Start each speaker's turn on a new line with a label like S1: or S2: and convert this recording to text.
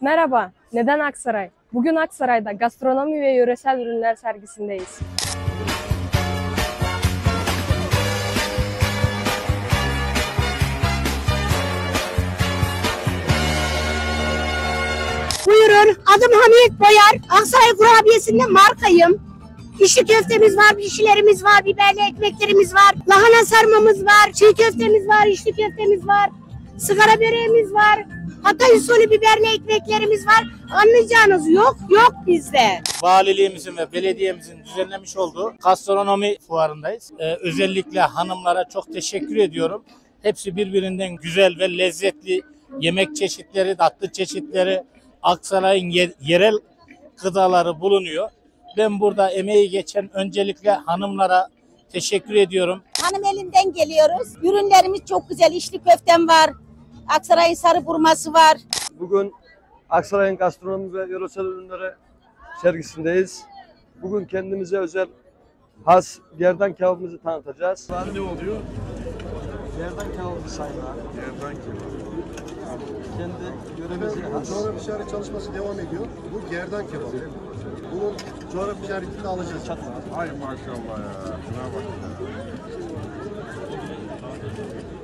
S1: Merhaba, neden Aksaray? Bugün Aksaray'da gastronomi ve yöresel ürünler sergisindeyiz.
S2: Buyurun, adım Hamiyet Boyar. Aksaray kurabiyesinde markayım. İçli köftemiz var, pişilerimiz var, biberli ekmeklerimiz var, lahana sarmamız var, çiğ köftemiz var, içli köftemiz var, sigara böreğimiz var, Hatay usulü biberli ekmeklerimiz var. Anlayacağınız yok bizde.
S3: Valiliğimizin ve belediyemizin düzenlemiş olduğu gastronomi fuarındayız. Özellikle hanımlara çok teşekkür ediyorum. Hepsi birbirinden güzel ve lezzetli yemek çeşitleri, tatlı çeşitleri, Aksaray'ın yerel gıdaları bulunuyor. Ben burada emeği geçen öncelikle hanımlara teşekkür ediyorum.
S2: Hanım elinden geliyoruz. Ürünlerimiz çok güzel. İçli köftem var. Aksaray'ın sarı burması var.
S4: Bugün Aksaray'ın gastronomi ve yöresel ürünleri sergisindeyiz. Bugün kendimize özel has gerdan kebabımızı tanıtacağız.
S5: Ne oluyor?
S4: Gerdan kebabı sayılar.
S5: Yerden kebabı.
S4: Kendi yöremize has.
S5: Coğrafi işaret çalışması devam ediyor. Bu gerdan kebabı. Bunun coğrafi işaretini alacağız. Ay maşallah ya. Şuna bak ya.